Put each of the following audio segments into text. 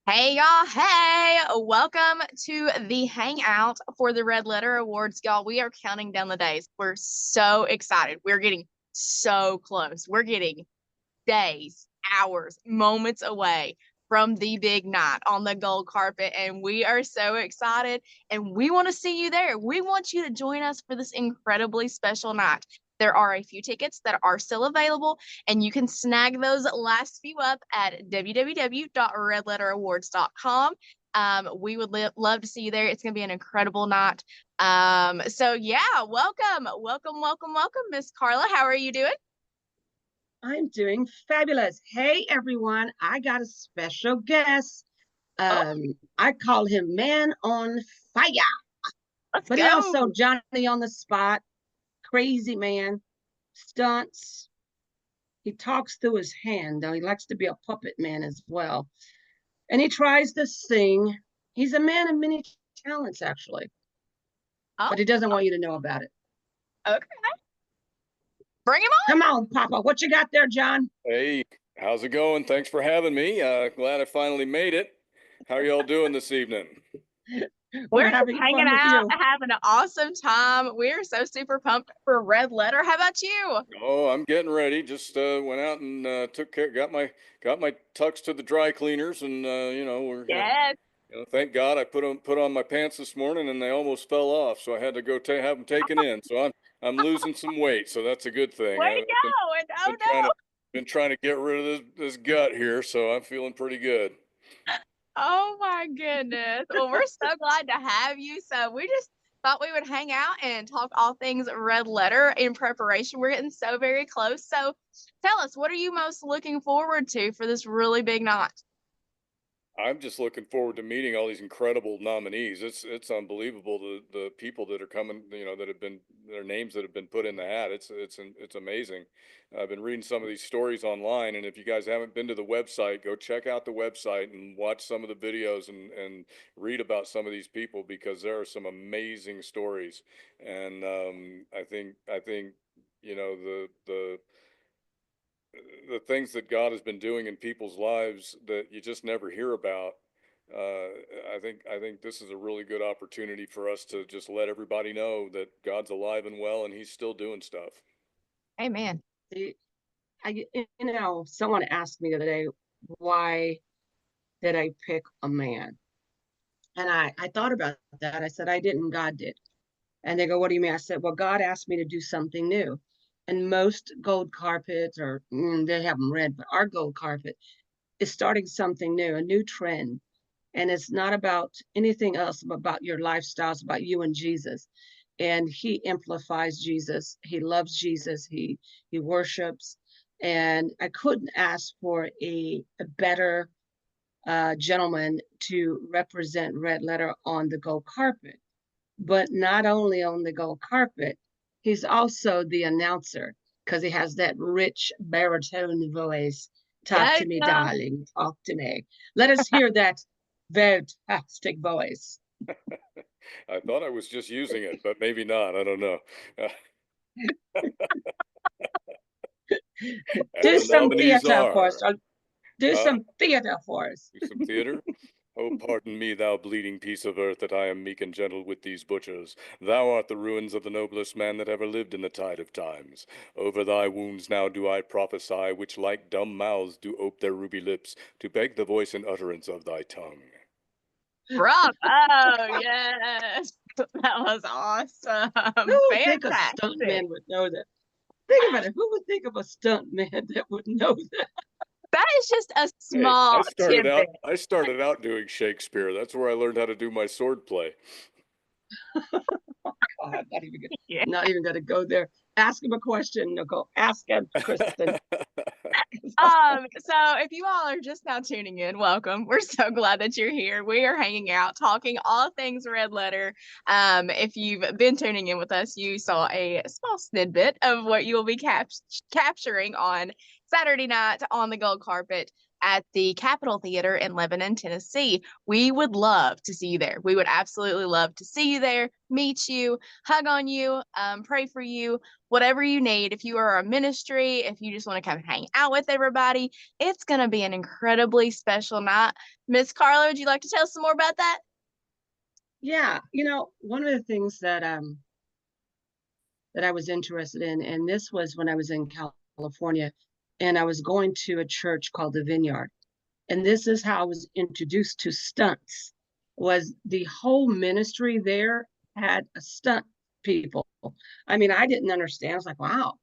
Hey y'all, hey, welcome to the hangout for the Red Letter Awards, y'all. We are counting down the days. We're so excited. We're getting so close. We're getting days, hours, moments away from the big night on the gold carpet, and we are so excited. And we want to see you there. We want you to join us for this incredibly special night. There are a few tickets that are still available, and you can snag those last few up at www.redletterawards.com. We would love to see you there. It's going to be an incredible night. So yeah, welcome, Miss Carla. How are you doing? I'm doing fabulous. Hey, everyone. I got a special guest. Oh, I call him Man on Fire, let's but he also go. Johnny on the spot, crazy man, stunts. He talks through his hand, though he likes to be a puppet man as well. And he tries to sing. He's a man of many talents, actually, Oh, but he doesn't want you to know about it. okay. Bring him Come on, Papa. What you got there, John? Hey, how's it going? Thanks for having me. Glad I finally made it. How are y'all doing this evening? We're We're just having hanging fun with out, you. having an awesome time. We're so super pumped for Red Letter. How about you? Oh, I'm getting ready. Just went out and took care, got my tux to the dry cleaners, and Yes. thank God I put on my pants this morning, and they almost fell off, so I had to go have them taken in. So I'm losing some weight, so that's a good thing. Way to I've been go. And oh been trying to no. been trying to get rid of this gut here, so I'm feeling pretty good. Oh my goodness. Well, we're so glad to have you. So we just thought we would hang out and talk all things Red Letter in preparation. We're getting so very close. So tell us, what are you most looking forward to for this really big night? I'm just looking forward to meeting all these incredible nominees. It's unbelievable the people that are coming, that have been their names that have been put in the hat. It's amazing. I've been reading some of these stories online, and if you guys haven't been to the website, go check out the website and watch some of the videos and read about some of these people because there are some amazing stories. And I think the things that God has been doing in people's lives that you just never hear about. Uh, I think this is a really good opportunity for us to just let everybody know that God's alive and well, and He's still doing stuff. Amen. See, someone asked me the other day, why did I pick a man? And I thought about that. I said, I didn't, God did. And they go, what do you mean? I said, well, God asked me to do something new. And most gold carpets, or they have them red, but our gold carpet is starting something new, a new trend. And it's not about anything else but about your lifestyle. It's about you and Jesus. And he amplifies Jesus. He loves Jesus. He worships. And I couldn't ask for a better gentleman to represent Red Letter on the gold carpet. But not only on the gold carpet, he's also the announcer because he has that rich baritone voice. Talk Yes. to me, darling. Talk to me. Let us hear that fantastic voice. I thought I was just using it, but maybe not. I don't know. And Do the some nominees theater for us. are, Do uh, some theater for us. do some theater. Oh, pardon me, thou bleeding piece of earth, that I am meek and gentle with these butchers. Thou art the ruins of the noblest man that ever lived in the tide of times. Over thy wounds now do I prophesy, which like dumb mouths do ope their ruby lips, to beg the voice and utterance of thy tongue. Bravo. Yes. That was awesome. Who would think a Fantastic. stuntman would know that? Think about it. Who would think of a stuntman that would know that? That is just a Hey, I small started tidbit. out I started out doing Shakespeare. That's where I learned how to do my sword play. Oh, I'm not even going to go there. Ask him a question, Nicole. Ask him, Kristen. So if you all are just now tuning in, welcome. We're so glad that you're here. We are hanging out, talking all things Red Letter. If you've been tuning in with us, you saw a small snippet of what you will be capturing on Saturday night on the gold carpet at the Capitol Theater in Lebanon, Tennessee. We would love to see you there. We would absolutely love to see you there, meet you, hug on you, pray for you, whatever you need. If you are a ministry, if you just want to come hang out with everybody, it's going to be an incredibly special night. Miss Carla, would you like to tell us some more about that? Yeah, one of the things that I was interested in, and this was when I was in California, and I was going to a church called the Vineyard. And this is how I was introduced to stunts, was the whole ministry there had a stunt people. I mean, I didn't understand. I was like, wow,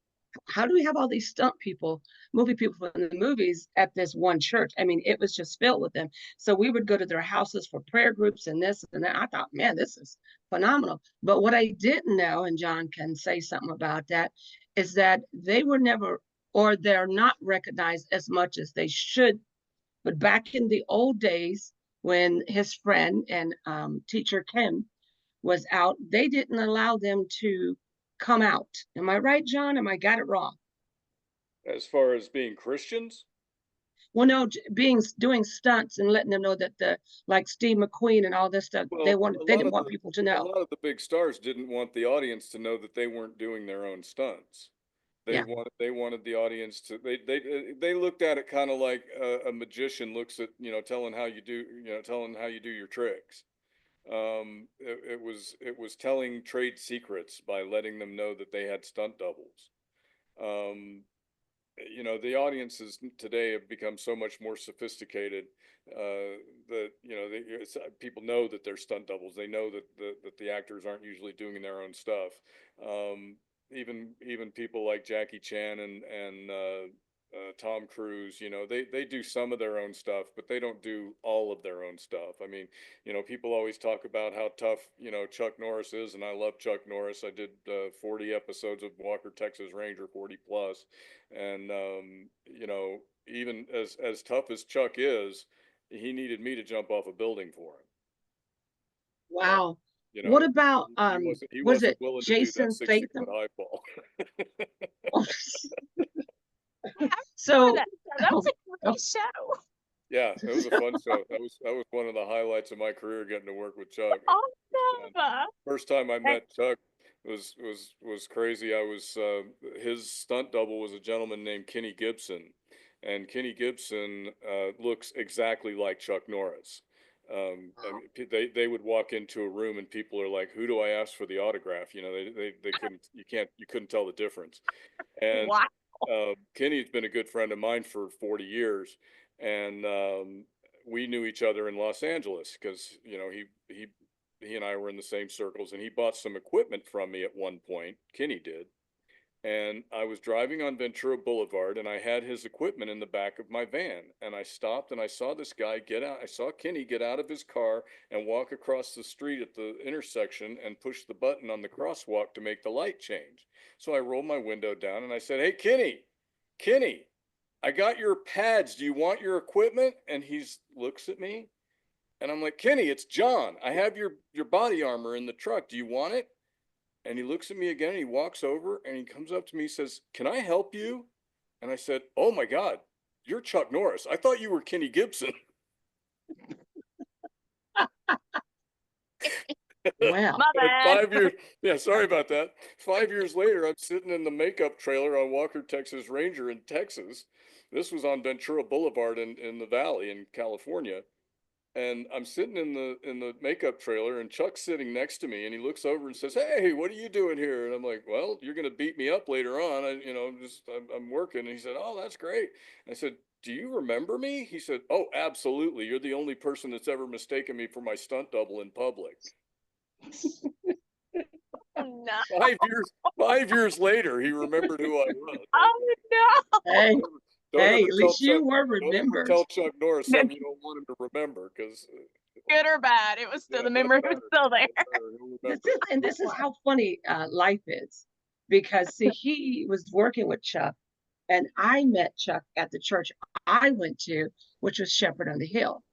how do we have all these stunt people, movie people in the movies at this one church? I mean, it was just filled with them. So we would go to their houses for prayer groups and this and that. I thought, man, this is phenomenal. But what I didn't know, and John can say something about that, is that they were never, or they're not recognized as much as they should. But back in the old days, when his friend and teacher Cann was out, they didn't allow them to come out. Am I right, John? Am I got it wrong? As far as being Christians? Well, no, doing stunts and letting them know that like Steve McQueen and all this stuff, Well, they didn't want people to a know. lot of the big stars didn't want the audience to know that they weren't doing their own stunts. Yeah. They wanted the audience to they looked at it kind of like a magician looks at, telling how you do, telling how you do your tricks. It was telling trade secrets by letting them know that they had stunt doubles. Um, the audiences today have become so much more sophisticated that people know that they're stunt doubles. They know that the actors aren't usually doing their own stuff. Even people like Jackie Chan and Tom Cruise, they do some of their own stuff, but they don't do all of their own stuff. I mean, people always talk about how tough, Chuck Norris is, and I love Chuck Norris. I did 40 episodes of Walker, Texas Ranger, 40 plus. And, even as tough as Chuck is, he needed me to jump off a building for him. Wow. You What know, about he was wasn't it willing to do that Jason 60-foot Statham? high fall. So That was a great show. Yeah, it was a fun show. That was one of the highlights of my career, getting to work with Chuck. Awesome. First time I met Chuck was crazy. I was his stunt double was a gentleman named Kenny Gibson, and Kenny Gibson looks exactly like Chuck Norris. I mean, they would walk into a room and people are like, "Who do I ask for the autograph?" They couldn't you couldn't tell the difference. And Wow. Kenny's been a good friend of mine for 40 years, and we knew each other in Los Angeles because he and I were in the same circles, and he bought some equipment from me at one point. Kenny did, and I was driving on Ventura Boulevard, and I had his equipment in the back of my van, and I stopped and I saw this guy get out. I saw Kenny get out of his car and walk across the street at the intersection and push the button on the crosswalk to make the light change. So I rolled my window down and I said, "Hey, Kenny, I got your pads. Do you want your equipment?" And he looks at me, and I'm like, "Kenny, it's John. I have your body armor in the truck. Do you want it?" And he looks at me again and he walks over and he comes up to me and says, "Can I help you?" And I said, "Oh my God, you're Chuck Norris. I thought you were Kenny Gibson." Wow. My bad. 5 years, yeah, sorry about that. 5 years later, I'm sitting in the makeup trailer on Walker, Texas Ranger in Texas. This was on Ventura Boulevard in the Valley in California. And I'm sitting in the makeup trailer, and Chuck's sitting next to me, and he looks over and says, "Hey, what are you doing here?" And I'm like, "Well, you're gonna beat me up later on. I'm working." And he said, "Oh, that's great." And I said, "Do you remember me?" He said, "Oh, absolutely. You're the only person that's ever mistaken me for my stunt double in public." Oh, no. 5 years later, he remembered who I was. Oh, no. Hey, Don't hey, ever at tell least Chuck. you were Don't ever remembered. tell Chuck Norris something you don't want him to remember, because Good or bad, it was still the memory was still there. This is how funny life is, because see, he was working with Chuck, and I met Chuck at the church I went to, which was Shepherd on the Hill.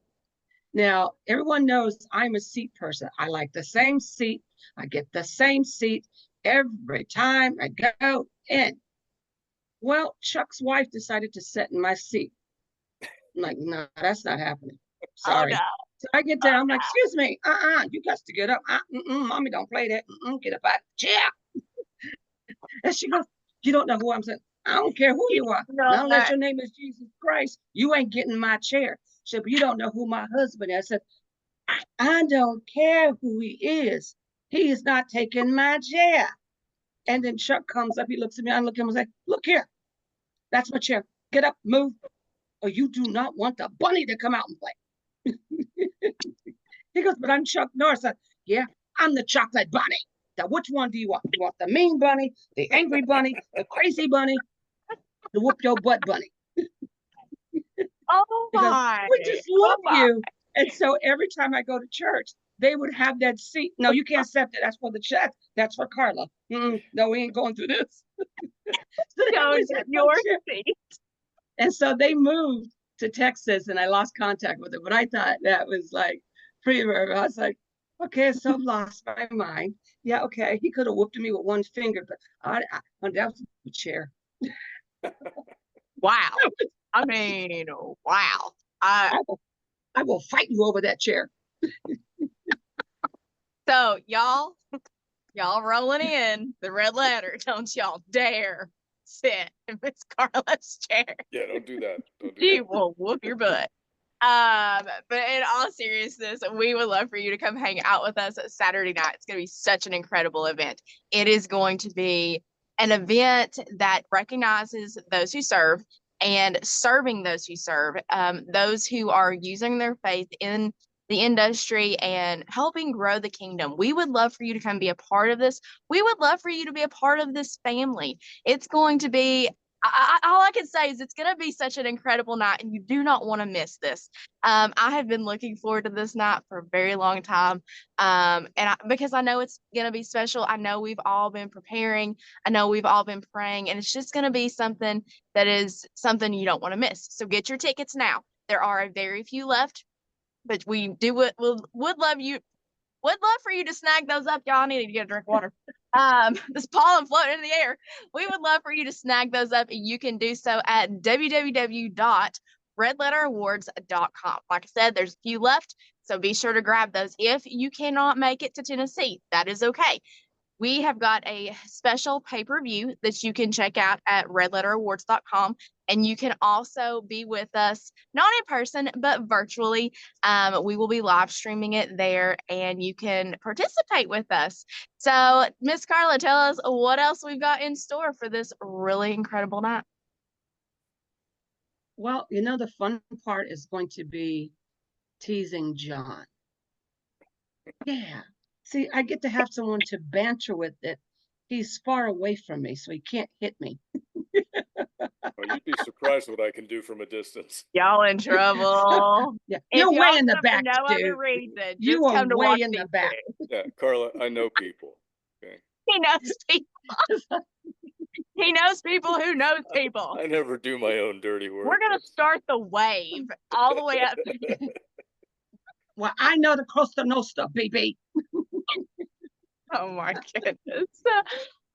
Now, everyone knows I'm a seat person. I like the same seat. I get the same seat every time I go in. Well, Chuck's wife decided to sit in my seat. I'm like, no, that's not happening. Oh Sorry. no. So I get down. I'm like, excuse me. You got to get up. Mommy don't play that. Get up out the chair. And she goes, you don't know who I'm saying. I don't care who you are. No. Not unless your name is Jesus Christ. You ain't getting my chair. She said, but you don't know who my husband is. I said, I don't care who he is. He is not taking my chair. And then Chuck comes up. He looks at me. I look at him and say, look here. That's my chair. Get up, move. Or you do not want the bunny to come out and play. He goes, but I'm Chuck Norris. I said, yeah, I'm the chocolate bunny. Now, which one do you want? You want the mean bunny, the angry bunny, the crazy bunny, the whoop your butt bunny? Oh He goes, my. we just love you. And so every time I go to church, they would have that seat. No, you can't accept it. That's for the chat. That's for Carla. No, we ain't going through this. So they always had your chair. seat. And so they moved to Texas, and I lost contact with it. But I thought that was like pretty rare. I was like, okay, so I've lost my mind. Yeah, okay. He could have whooped me with one finger, but that was a chair. Wow. I mean, wow. I will fight you over that chair. So y'all rolling in the red letter. Don't y'all dare sit in Miss Carla's chair. Yeah, don't do that. Don't do She that. will whoop your butt. But in all seriousness, we would love for you to come hang out with us Saturday night. It's going to be such an incredible event. It is going to be an event that recognizes those who serve and serving those who serve, those who are using their faith in the industry and helping grow the kingdom. We would love for you to come be a part of this. We would love for you to be a part of this family. It's going to be all I can say is it's going to be such an incredible night, and you do not want to miss this. I have been looking forward to this night for a very long time, because I know it's going to be special. I know we've all been preparing. I know we've all been praying, and it's just going to be something that is something you don't want to miss. So get your tickets now. There are a very few left, but we do would love for you to snag those up. Y'all need to get a drink of water. This pollen floating in the air. We would love for you to snag those up. You can do so at www.redletterawards.com. Like I said, there's a few left, so be sure to grab those. If you cannot make it to Tennessee, that is okay. We have got a special pay-per-view that you can check out at redletterawards.com. And you can also be with us, not in person, but virtually. We will be live streaming it there, and you can participate with us. So, Miss Carla, tell us what else we've got in store for this really incredible night. Well, the fun part is going to be teasing John. Yeah. See, I get to have someone to banter with it. He's far away from me, so he can't hit me. Well, you'd be surprised what I can do from a distance. Y'all in trouble. Yeah, If you're way y'all in the come back, for no dude. other reason, You just are come to way watch in the these back. two. Yeah, Carla, I know people. Okay. He knows people. He knows people who knows people. I never do my own dirty work. We're gonna start the wave all the way up. Well, I know the Costa Nostra, baby. Oh my goodness.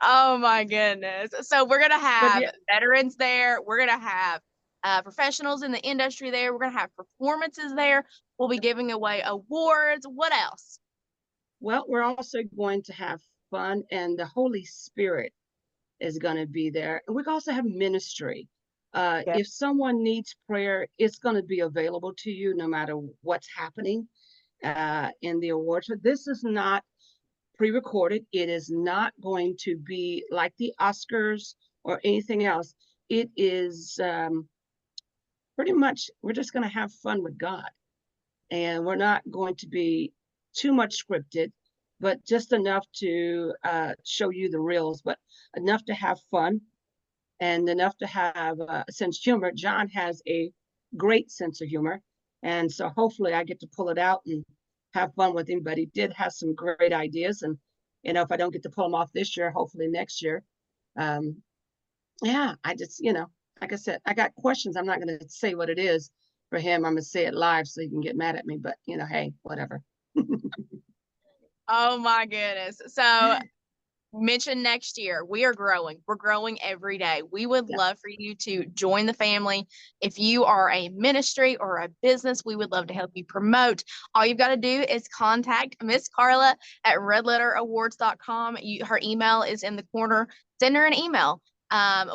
Oh my goodness. So we're gonna have veterans there. We're gonna have professionals in the industry there. We're gonna have performances there. We'll be giving away awards. What else? Well, we're also going to have fun, and the Holy Spirit is going to be there. And we also have ministry. If someone needs prayer, it's going to be available to you no matter what's happening in the awards. But this is not pre-recorded. It is not going to be like the Oscars or anything else. It is pretty much, we're just going to have fun with God. And we're not going to be too much scripted, but just enough to show you the reels, but enough to have fun and enough to have a sense of humor. John has a great sense of humor. And so hopefully I get to pull it out and have fun with him, but he did have some great ideas. And, if I don't get to pull them off this year, hopefully next year. Yeah, I just, like I said, I got questions. I'm not going to say what it is for him. I'm going to say it live so he can get mad at me, but hey, whatever. Oh my goodness. So mention next year. We are growing. We're growing every day. We would love for you to join the family. If you are a ministry or a business, we would love to help you promote. All you've got to do is contact Miss Carla at redletterawards.com. Her email is in the corner. Send her an email.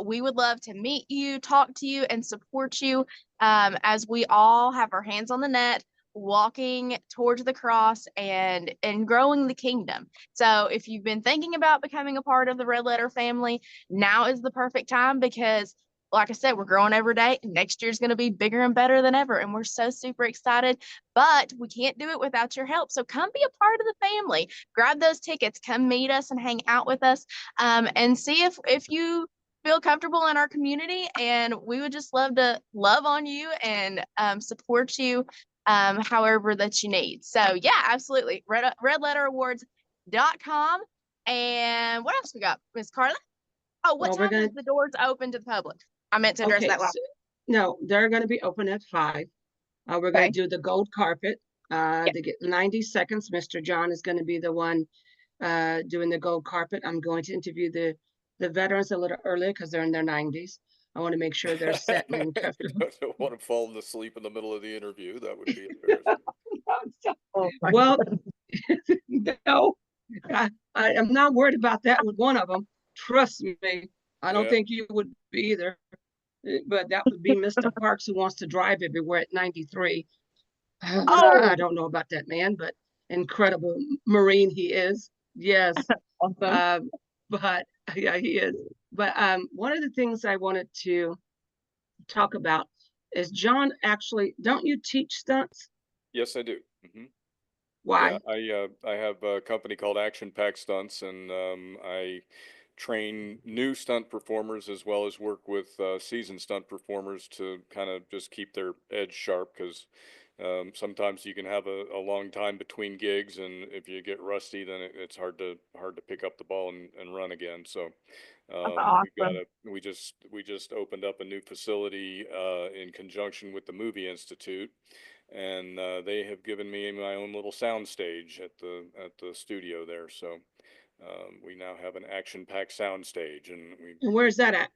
We would love to meet you, talk to you, and support you as we all have our hands on the net, walking towards the cross and growing the kingdom. So if you've been thinking about becoming a part of the Red Letter family, now is the perfect time, because like I said, we're growing every day. Next year's going to be bigger and better than ever, and we're so super excited. But we can't do it without your help. So come be a part of the family. Grab those tickets. Come meet us and hang out with us, and see if you feel comfortable in our community. And we would just love to love on you and support you however that you need. So yeah, absolutely. Redletterawards.com. And what else we got, Miss Carla? Oh, what time is the doors open to the public? I meant to address that last. No, they're going to be open at 5. We're going to do the gold carpet. They get 90 seconds. Mr. John is going to be the one doing the gold carpet. I'm going to interview the veterans a little earlier because they're in their 90s. I want to make sure they're set and comfortable. I don't want to fall asleep in the middle of the interview. That would be embarrassing. Well, no, I'm not worried about that with one of them. Trust me, I don't think you would be either. But that would be Mr. Parks, who wants to drive everywhere at 93. I don't know about that man, but incredible Marine he is. Yes. Awesome. But yeah, he is. But one of the things I wanted to talk about is, John, actually, don't you teach stunts? Yes, I do. Mm-hmm. Why? Yeah, I have a company called Action Pack Stunts, and I train new stunt performers as well as work with seasoned stunt performers to kind of just keep their edge sharp, because sometimes you can have a long time between gigs, and if you get rusty, then it's hard to pick up the ball and run again. So Awesome. we just opened up a new facility in conjunction with the Movie Institute, and they have given me my own little sound stage at the studio there. So we now have an action-packed sound stage, and where's that at?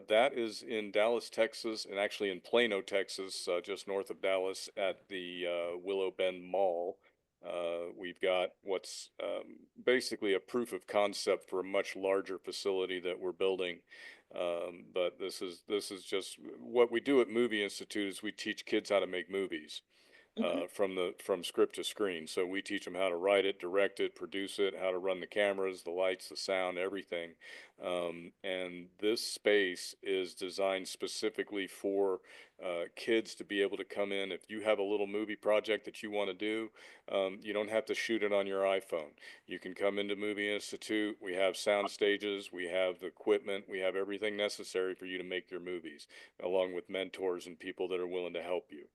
That is in Dallas, Texas, and actually in Plano, Texas, just north of Dallas at the Willow Bend Mall. We've got what's basically a proof of concept for a much larger facility that we're building. But this is just what we do at Movie Institute is we teach kids how to make movies. From script to screen. So we teach them how to write it, direct it, produce it, how to run the cameras, the lights, the sound, everything. And this space is designed specifically for kids to be able to come in. If you have a little movie project that you want to do, you don't have to shoot it on your iPhone. You can come into Movie Institute. We have sound stages, we have the equipment, we have everything necessary for you to make your movies, along with mentors and people that are willing to help you.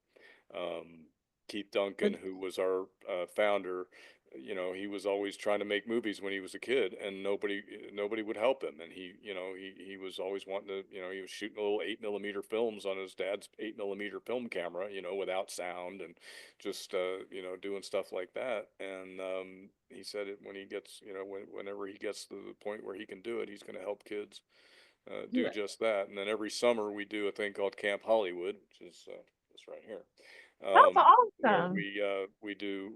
Keith Duncan, who was our founder, he was always trying to make movies when he was a kid, and nobody would help him. And he was always wanting to, he was shooting little 8mm films on his dad's 8mm film camera, without sound, and just, doing stuff like that. And he said when he gets, whenever he gets to the point where he can do it, he's going to help kids do just that. And then every summer we do a thing called Camp Hollywood, which is this right here. That's awesome. We do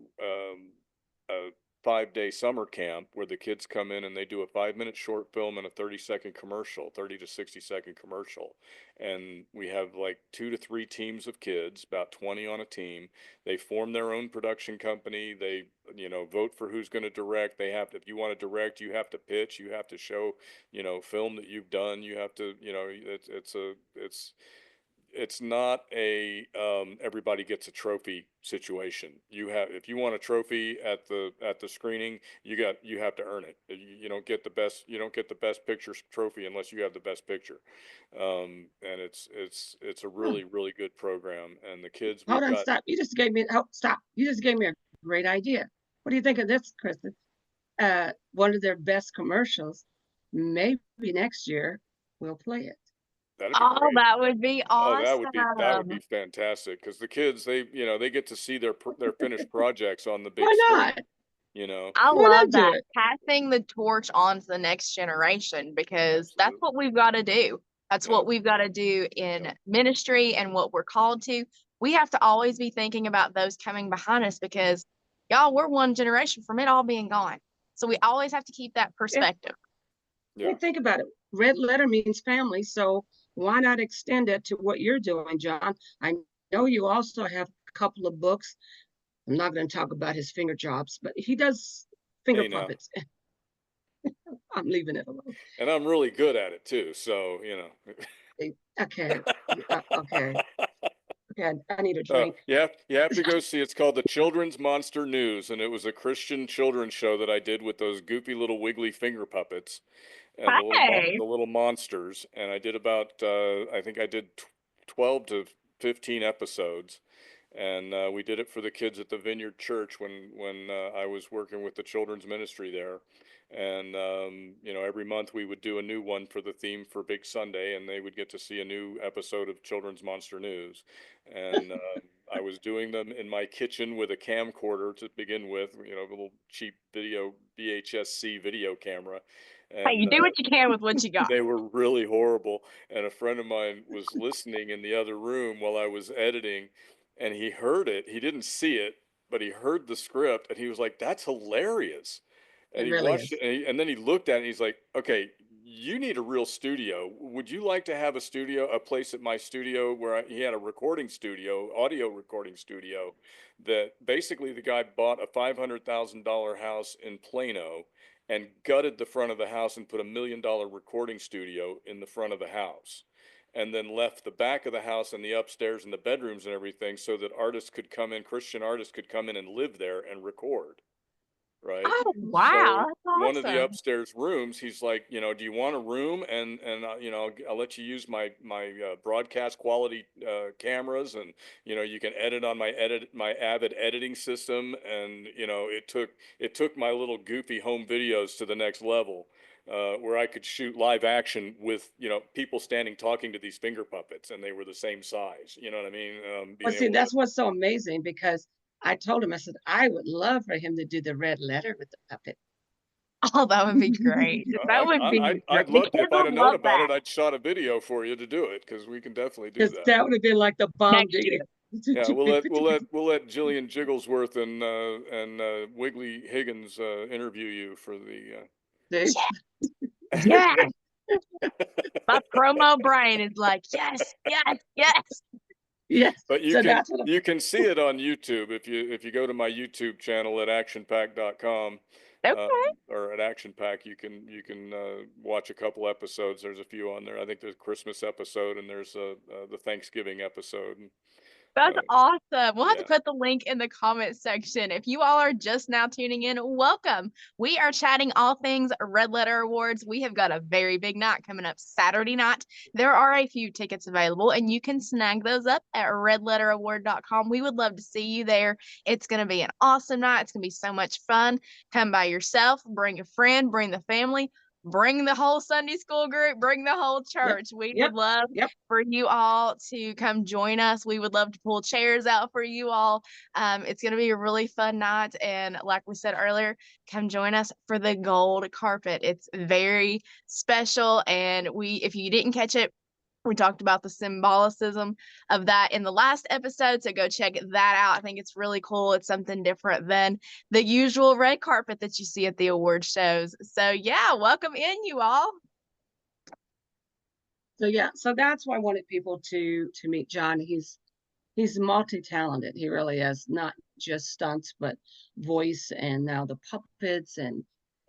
a 5-day summer camp where the kids come in and they do a 5-minute short film and a 30-second commercial, 30 to 60-second commercial. And we have like 2 to 3 teams of kids, about 20 on a team. They form their own production company. They, vote for who's going to direct. They have to, if you want to direct, you have to pitch, you have to show, film that you've done. You have to, it's not a everybody gets a trophy situation. If you want a trophy at the screening, you have to earn it. You don't get the best picture trophy unless you have the best picture. And it's a really good program. And the kids, hold on, stop. You just gave me a great idea. What do you think of this, Kristen? One of their best commercials. Maybe next year we'll play it. That would be awesome. That would be fantastic, because the kids, they get to see their finished projects on the big Why screen. not? you know. I Well, they love do that. it. Passing the torch on to the next generation, because that's Absolutely. what we've got to do. That's Yeah. what we've got to do in Yeah. ministry and what we're called to. We have to always be thinking about those coming behind us, because y'all, we're one generation from it all being gone. So we always have to keep that Yeah. perspective. Yeah. Think about it. Red letter means family. So why not extend it to what you're doing, John? I know you also have a couple of books. I'm not going to talk about his finger jobs, but he does finger Hey now. puppets. I'm leaving it alone. And I'm really good at it too. So, you know. Okay. Okay. Okay. I need a drink. You have to go see. It's called the Children's Monster News, and it was a Christian children's show that I did with those goofy little wiggly finger puppets and Hey, the little monsters. And I did about I think I did 12 to 15 episodes, and we did it for the kids at the Vineyard Church when I was working with the children's ministry there. And you know, every month we would do a new one for the theme for Big Sunday, and they would get to see a new episode of Children's Monster News. And I was doing them in my kitchen with a camcorder to begin with, you know, a little cheap video VHS-C video camera, hey, you and do what you can with what you got. they were really horrible. And a friend of mine was listening in the other room while I was editing, and he heard it. He didn't see it, but he heard the script, and he was like, "That's hilarious." And It he really watched is. it, and then he looked at it, and he's like, "Okay, you need a real studio. Would you like to have a studio, a place at my studio where he had a recording studio, audio recording studio, that basically the guy bought a $500,000 house in Plano and gutted the front of the house and put $1 million recording studio in the front of the house, and then left the back of the house and the upstairs and the bedrooms and everything so that artists could come in, Christian artists could come in and live there and record, right? Oh, wow. So one That's of the awesome. upstairs rooms, he's like, you know, do you want a room? And you know, I'll let you use my broadcast quality cameras, and you know, you can edit on my Avid editing system, and you know, it took my little goofy home videos to the next level. Where I could shoot live action with, you know, people standing talking to these finger puppets, and they were the same size. You know what I mean? Well, Being see, able to, that's what's so amazing because I told him, I said, I would love for him to do the red letter with the puppet. Oh, that would be great. That would be great. I'd The love to, kids if I'd would have known love about that it, I'd shot a video for you to do it, because we can definitely do Because that. that would have been like the bomb next diggity. year. Yeah, we'll let Jillian Jigglesworth and Wiggly Higgins interview you for the. See? Yeah. My promo brain is like, yes, yes, yes. Yes. But So that's what you can see it on YouTube if you go to my YouTube channel at actionpack.com. Okay. Or at Action Pack, you can watch a couple episodes. There's a few on there. I think there's a Christmas episode, and there's the Thanksgiving episode. And, That's awesome. We'll have to yeah. put the link in the comments section. If you all are just now tuning in, welcome. We are chatting all things Red Letter Awards. We have got a very big night coming up Saturday night. There are a few tickets available, and you can snag those up at redletteraward.com. We would love to see you there. It's going to be an awesome night. It's going to be so much fun. Come by yourself, bring a friend, bring the family. Bring the whole Sunday school group, bring the whole Yep. church. We Yep. would love Yep. for you all to come join us. We would love to pull chairs out for you all. It's going to be a really fun night. And like we said earlier, come join us for the gold carpet. It's very special. And if you didn't catch it, we talked about the symbolicism of that in the last episode. So go check that out. I think it's really cool. It's something different than the usual red carpet that you see at the award shows. So yeah, welcome in, you all. So yeah, so that's why I wanted people to meet John. He's multi-talented. He really is, not just stunts, but voice and now the puppets,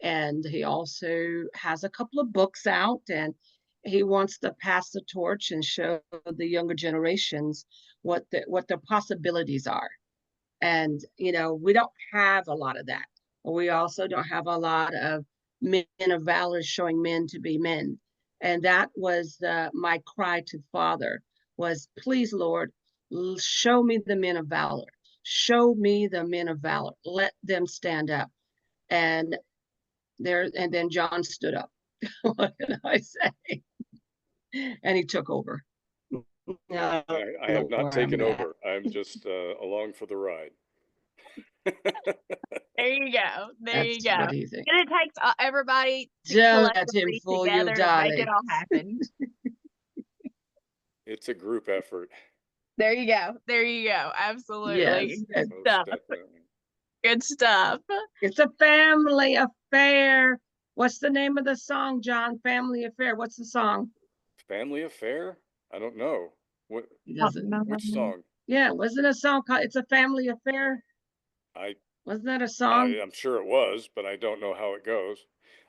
and he also has a couple of books out, and he wants to pass the torch and show the younger generations what the possibilities are. And you know, we don't have a lot of that. We also don't have a lot of men of valor showing men to be men. And that was my cry to Father was, please, Lord, show me the men of valor. Show me the men of valor. Let them stand up. And then John stood up. What can I say? And he took over. Now, I I don't have know not where I'm taken at. over. I'm just along for the ride. There you go. There you That's go. what do you think? And it takes everybody to Don't let him collectively fool you, together to make it darling. all happen. It's a group effort. There you go. There you go. Absolutely. Yes, Good Most stuff. definitely. Good stuff. it's a family affair. What's the name of the song, John? Family Affair. What's the song? Family affair? I don't know. What? He doesn't. Which song? Yeah, wasn't a song called "It's a Family Affair"? Wasn't that a song? I'm sure it was, but I don't know how it goes.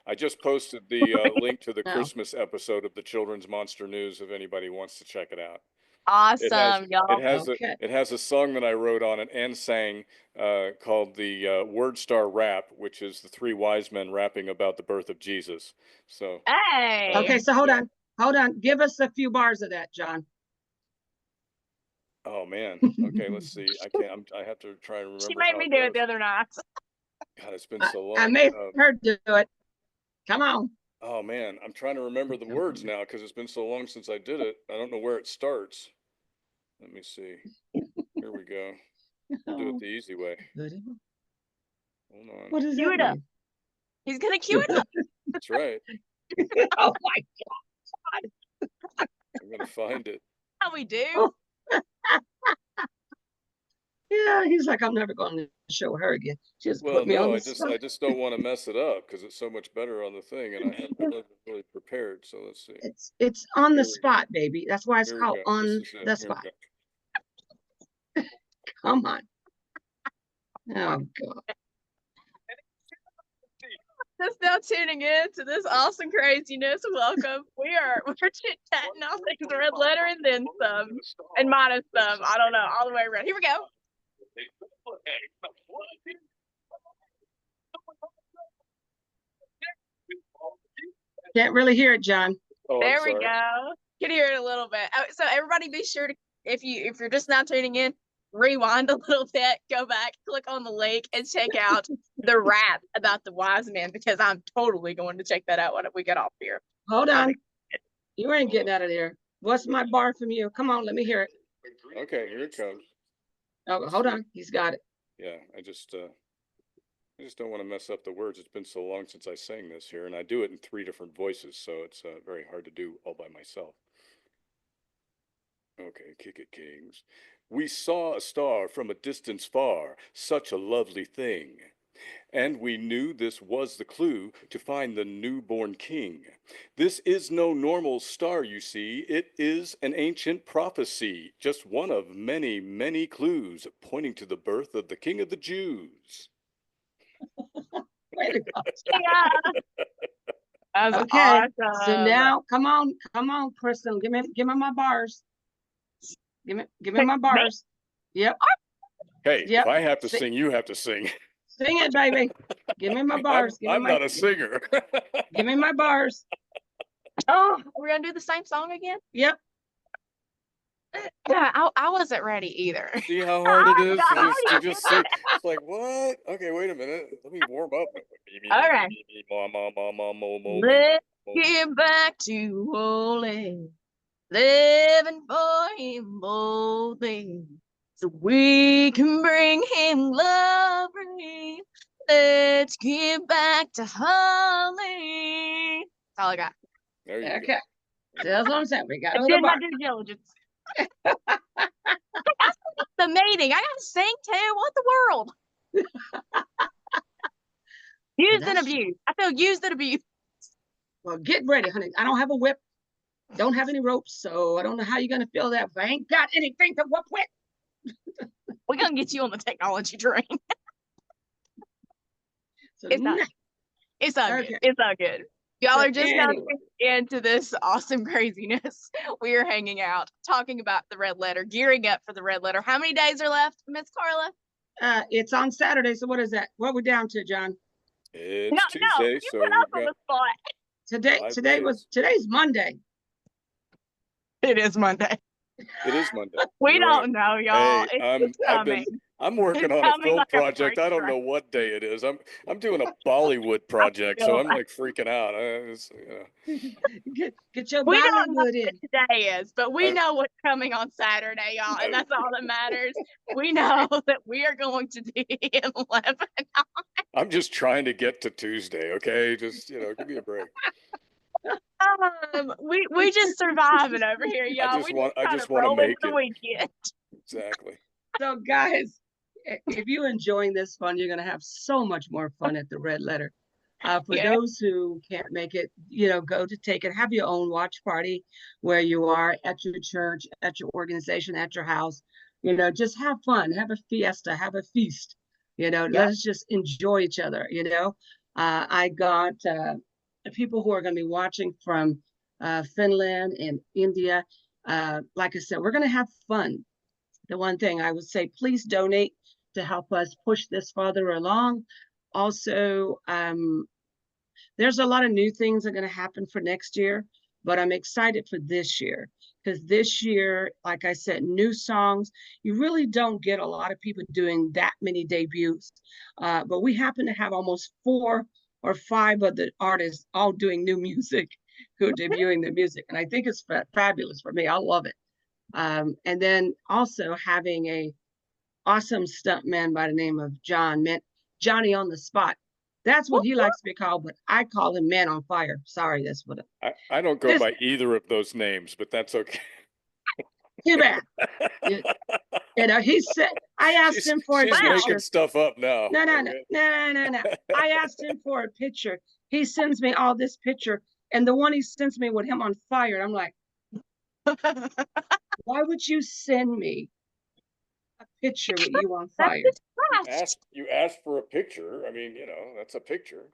I just posted the link to the No. Christmas episode of the Children's Monster News if anybody wants to check it out. Awesome, y'all. Okay. It has a song that I wrote on it and sang called the Word Star Rap, which is the three wise men rapping about the birth of Jesus. So Hey. Okay, so hold on. Give us a few bars of that, John. oh man. Okay, let's see. I have to try and remember She made how me it do it goes. the other night. God, it's been so long. I made her do it. Come on. Oh man, I'm trying to remember the words now because it's been so long since I did it. I don't know where it starts. Let me see. Here we go. I'll do it the easy way. Hold on. What does Cue that it up. mean? He's gonna cue it up. That's right. Oh my I'm gonna find it. How we do. Oh. Yeah, he's like, I'm never going to show her again. Just Well, put me on no, the I spot. just don't want to mess it up because it's so much better on the thing, and I haven't really prepared. So let's see. It's on Here the we spot, baby. That's why it's Here we called go. This on is it. the Here spot. we go. Come on. Oh God. Just now tuning in to this awesome craziness. Welcome. We're chit-chatting all things red letter and then some. And minus some. I don't know. All the way around. Here we go. Can't really hear it, John. Oh, There I'm we sorry. go. You can hear it a little bit. So everybody be sure to, if you're just now tuning in, rewind a little bit, go back, click on the link, and check out the rap about the wise men, because I'm totally going to check that out when we get off here. Hold on. You ain't getting out of there. What's my bar from you? Come on, let me hear it. Okay, here it comes. Oh, hold on. He's got it. Yeah, I just don't want to mess up the words. It's been so long since I sang this here, and I do it in 3 different voices, so it's very hard to do all by myself. Okay, kick it, kings. We saw a star from a distance far, such a lovely thing. And we knew this was the clue to find the newborn king. This is no normal star, you see. It is an ancient prophecy, just one of many, many clues pointing to the birth of the King of the Jews. Way to go. Yeah. That's Okay. awesome. So now, come on, Kristen. Give me my bars. Give me my bars. Yep. Hey, Yep. if I have to sing, you have to sing. Sing it, baby. Give me my bars. I'm not a singer. Give me my bars. Oh, we're gonna do the same song again? Yep. Yeah, I wasn't ready either. See how hard it is to just sing. It's like, what? Okay, wait a minute. Let me warm up. All right. Let's get back to holy, living for him boldly, so we can bring him glory. Let's get back to holy. That's all I got. There you Okay. So that's what I'm saying. We got I a little did my bar. due diligence. The meeting. I gotta sing too. What the world? Used and abused. I feel used and abused. Well, get ready, honey. I don't have a whip. Don't have any ropes, so I don't know how you're gonna feel that. But I ain't got anything to whip with. We're gonna get you on the technology train. So It's not. It's all good. It's all good. Y'all are just now into this awesome craziness. We are hanging out, talking about the red letter, gearing up for the red letter. How many days are left, Miss Carla? It's on Saturday. So what is that? What are we down to, John? It's Tuesday, you so put us on the spot. Today's Monday. It is Monday. It is Monday. We You're don't right. know, y'all. Hey, It's coming. I'm working It's on a coming film like a project. freight I don't train. know what day it is. I'm doing a Bollywood project, so I'm like freaking out. Get your We don't know Bollywood what in. today is, but we I- know what's coming on Saturday, y'all, and that's all that matters. We know that we are going to be in Lebanon. I'm just trying to get to Tuesday. Okay, just give me a break. We just surviving over here, y'all. We just I trying just to want to roll into make the it. weekend. Exactly. So guys, if you're enjoying this fun, you're going to have so much more fun at the Red Letter. For Yeah. those who can't make it, go to take it, have your own watch party where you are at your church, at your organization, at your house. Just have fun, have a fiesta, have a feast. Let us just enjoy each other. I got people who are going to be watching from Finland and India. Like I said, we're going to have fun. The one thing I would say, please donate to help us push this farther along. Also, there's a lot of new things that are going to happen for next year, but I'm excited for this year because this year, like I said, new songs. You really don't get a lot of people doing that many debuts, but we happen to have almost 4 or 5 of the artists all doing new music who are debuting their music, and I think it's fabulous for me. I love it. And then also having a awesome stuntman by the name of John, Johnny on the spot. That's what he likes to be called, but I call him Man on Fire. Sorry, that's what I don't go by either of those names, but that's okay. Too bad. He said, I asked him for a she's picture. making stuff up now. No. I asked him for a picture. He sends me all this picture, and the one he sends me with him on fire. I'm like, why would you send me a picture with you on fire? You asked for a picture. I mean, that's a picture.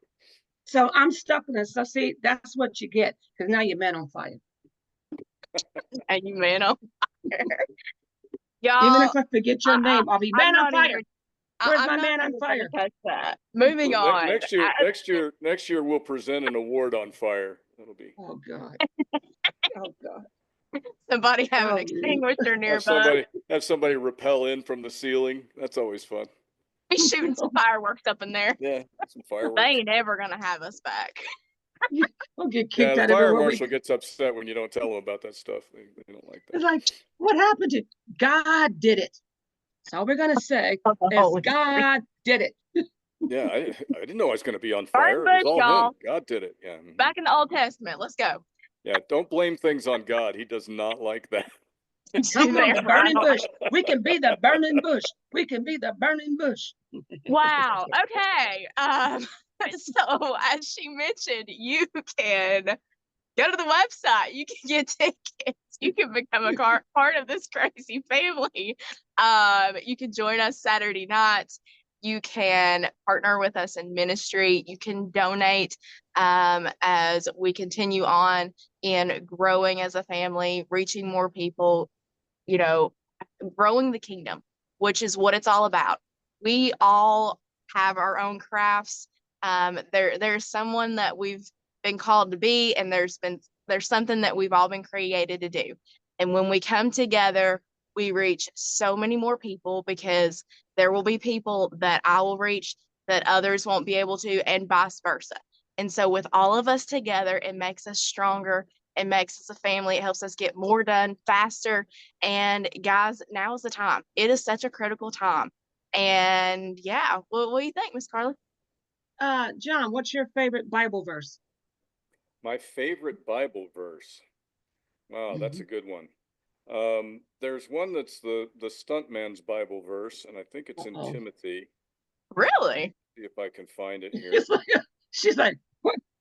So I'm stuck in this. So see, that's what you get because now you're Man on Fire. And you man on fire. Y'all, Even if I forget your name, I'll be Man on Fire. Where's my Man on Fire? Touch that. Moving on. Next year we'll present an award on fire. That'll be. Oh God. Oh God. Somebody have an extinguisher nearby. Have somebody rappel in from the ceiling. That's always fun. Be shooting some fireworks up in there. Yeah, some fireworks. They ain't ever gonna have us back. We'll get kicked out the fire everywhere. marshal gets upset when you don't tell them about that stuff. They don't like that. It's like, what happened to God did it? That's all we're gonna say is God did it. Yeah, I didn't know I was going to be on fire. It was all him. God did it. Yeah. Back in the Old Testament. Let's go. Yeah, don't blame things on God. He does not like that. Come on, the burning bush. We can be the burning bush. We can be the burning bush. Wow. Okay. So as she mentioned, you can go to the website. You can get tickets. You can become a part of this crazy family. You can join us Saturday nights. You can partner with us in ministry. You can donate as we continue on in growing as a family, reaching more people, growing the kingdom, which is what it's all about. We all have our own crafts. There's someone that we've been called to be, and there's something that we've all been created to do. And when we come together, we reach so many more people because there will be people that I will reach that others won't be able to, and vice versa. And so with all of us together, it makes us stronger. It makes us a family. It helps us get more done faster. And guys, now is the time. It is such a critical time. And yeah, what do you think, Miss Carla? John, what's your favorite Bible verse? My favorite Bible verse. Wow, that's a good one. There's one that's the stuntman's Bible verse, and I think it's in Timothy. Really? See if I can find it here. She's like,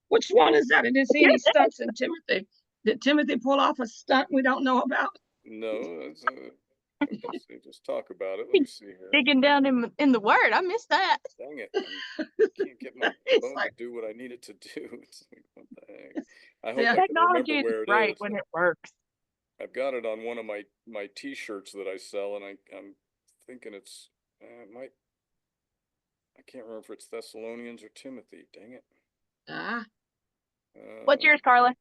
which one is that? I didn't see any stunts in Timothy. Did Timothy pull off a stunt we don't know about? No, just talk about it. Let me see here. Digging down in the word. I missed that. Dang it. I can't get my phone to do what I need it to do. It's like, what the heck? I hope I can remember where it is. When it works. I've got it on one of my t-shirts that I sell, and I'm thinking it might. I can't remember if it's Thessalonians or Timothy. Dang it. What's yours, Carla?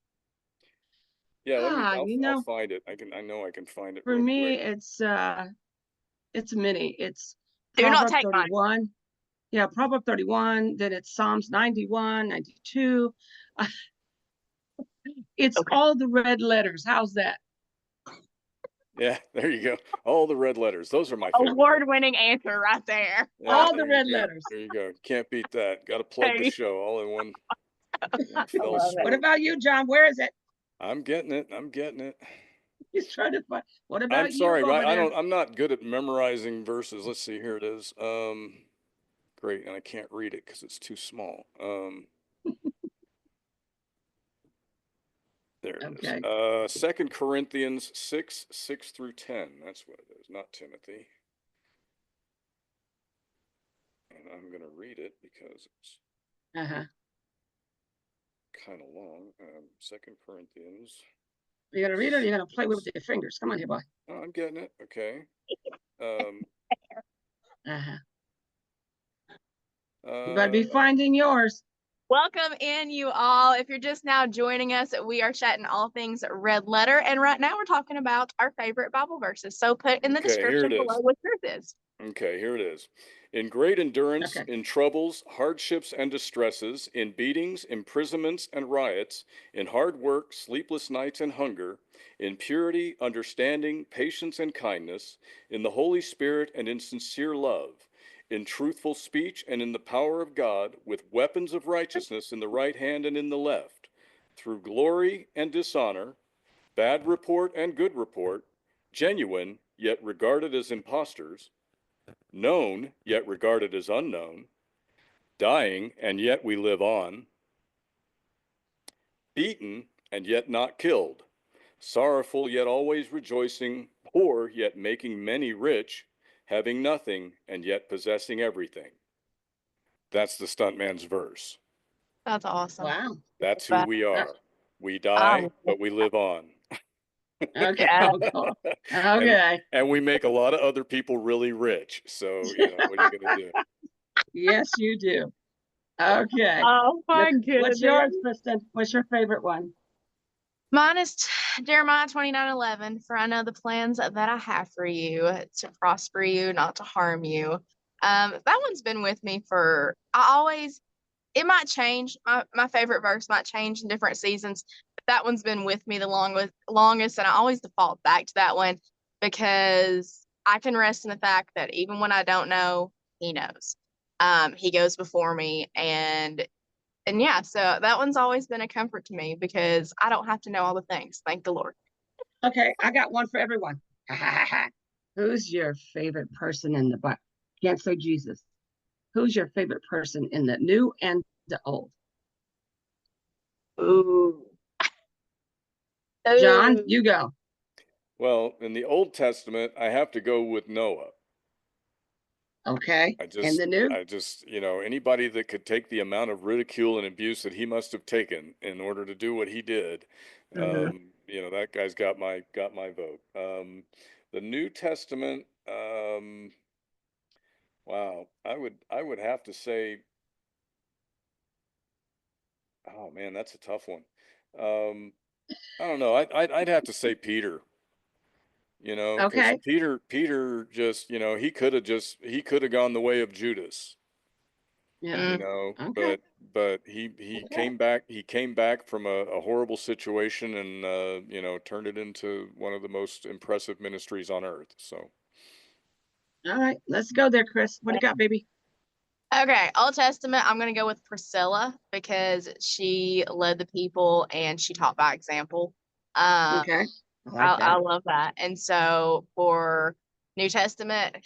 Yeah, I'll find it. I know I can find it. For me, quick. It's many. It's Do not Proverb take mine. 31. Yeah, Proverb 31. Then it's Psalms 91, 92. It's Okay. all the red letters. How's that? Yeah, there you go. All the red letters. Those are my favorite. Award-winning answer right there. Yeah, All the there you red go. letters. There you go. Can't beat that. Got to plug the Hey. show all in one I fell love it. What swoop. about you, John? Where is it? I'm getting it. I'm getting it. He's trying to find. What I'm about you sorry, over there? I'm not good at memorizing verses. Let's see, here it is. Great, and I can't read it because it's too small. There it Okay. is. 2 Corinthians 6, 6 through 10. That's what it is, not Timothy. And I'm going to read it because it's Uh-huh. kind of long. 2 Corinthians. You gonna read it or you gonna play with your fingers? Come on here, boy. Oh, I'm getting it. Okay. Uh-huh. You Uh, better be finding yours. Welcome in, you all. If you're just now joining us, we are chatting all things red letter. And right now we're talking about our favorite Bible verses. So put in the Okay, here description it below is. what yours is. Okay, here it is. In great endurance, Okay. in troubles, hardships, and distresses, in beatings, imprisonments, and riots, in hard work, sleepless nights, and hunger, in purity, understanding, patience, and kindness, in the Holy Spirit, and in sincere love, in truthful speech, and in the power of God, with weapons of righteousness in the right hand and in the left, through glory and dishonor, bad report and good report, genuine, yet regarded as impostors, known, yet regarded as unknown, dying, and yet we live on, beaten, and yet not killed, sorrowful, yet always rejoicing, poor, yet making many rich, having nothing, and yet possessing everything. That's the stuntman's verse. That's awesome. Wow. That's who we are. We die, but we live on. Okay. Yeah. Okay. And we make a lot of other people really rich. So, you know, what are you going to do? Yes, you do. Okay. Oh my goodness. What's yours, Kristen? What's your favorite one? Mine is Jeremiah 29:11. For I know the plans that I have for you to prosper you, not to harm you. That one's been with me for, it might change. My favorite verse might change in different seasons, but that one's been with me the longest, and I always default back to that one because I can rest in the fact that even when I don't know, he knows. He goes before me, and yeah, so that one's always been a comfort to me because I don't have to know all the things. Thank the Lord. Okay, I got one for everyone. Who's your favorite person in the Bible? Can't say Jesus. Who's your favorite person in the New and the Old? Ooh. John, Ooh. you go. Well, in the Old Testament, I have to go with Noah. Okay. I And the New? just, you know, anybody that could take the amount of ridicule and abuse that he must have taken in order to do what he did, you know, that guy's got my vote. The New Testament, wow, I would have to say, oh man, that's a tough one. I don't know. I'd have to say Peter. You know, because Okay. Peter just, you know, he could have gone the way of Judas. Yeah. You Mm. know, Okay. but he came back from a horrible situation and you know, turned it into one of the most impressive ministries on earth. So All right. Let's go there, Chris. What do you got, baby? Okay, Old Testament, I'm going to go with Priscilla because she led the people and she taught by example. Okay. I like I that. love that. And so for New Testament,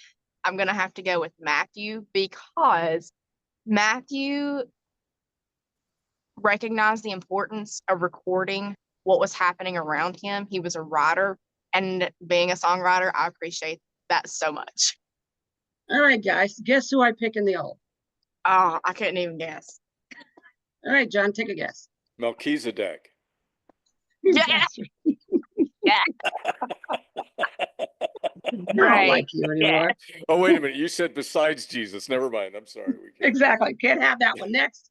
I'm going to have to go with Matthew because Matthew recognized the importance of recording what was happening around him. He was a writer, and being a songwriter, I appreciate that so much. All right, guys. Guess who I pick in the Old? Oh, I couldn't even guess. All right, John, take a guess. Melchizedek. Yeah, yeah, I don't right. like you Yeah. anymore. Oh, wait a minute. You said besides Jesus. Never mind. I'm sorry. We can't. Exactly. Can't have that one. Next.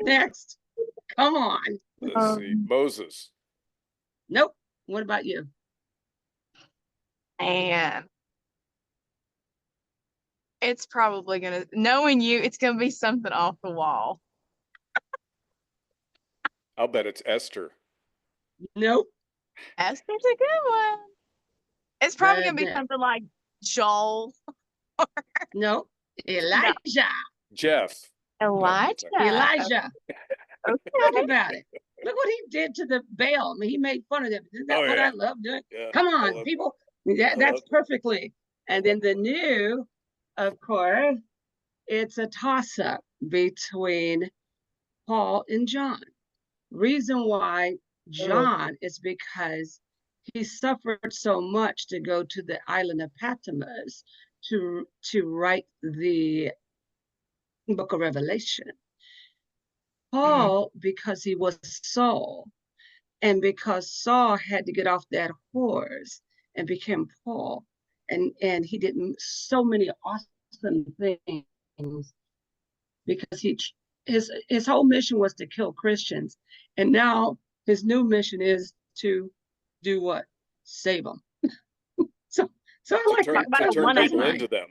Next. Come on. Let's see. Moses. Nope. What about you? And It's probably gonna, knowing you, it's gonna be something off the wall. I'll bet it's Esther. Nope. Esther's a good one. It's probably gonna be But something like Joel. nope. No, Elijah. Jeff. No, Elijah. Elijah. Look Okay. about it. Look what he did to the Baal. I mean, he made fun of them. Isn't that Oh, what yeah. I love doing? Yeah. Come I on, love people. I That's love perfectly. And then the new, of course, it's a toss-up between Paul and John. Reason why John is because he suffered so much to go to the island of Patmos to write the book of Revelation. Paul, because he was Saul, and because Saul had to get off that horse and became Paul, and he did so many awesome things because his whole mission was to kill Christians, and now his new mission is to do what? Save them. So I to like turn, that. to turn That's people nice. into them.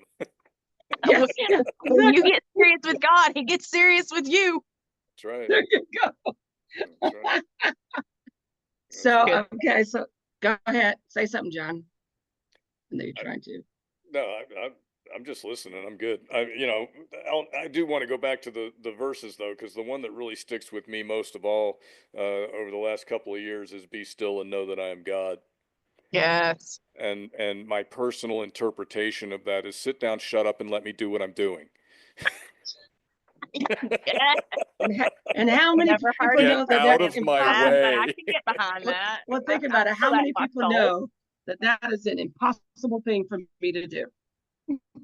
Yes, yes, When you exactly. get serious with God, he gets serious with you. That's right. There you go. That's right. So Good. okay, so go ahead, say something, John. I know you're trying to. No, I'm just listening. I'm good. I do want to go back to the verses though, because the one that really sticks with me most of all over the last couple of years is "Be still and know that I am God." Yes. And my personal interpretation of that is sit down, shut up, and let me do what I'm doing. Yeah. And how many Never heard people Get know it that out said that's of my but impossible? I way. can get behind that. Well, think I about it. feel How that many in my people soul. know that that is an impossible thing for me to do?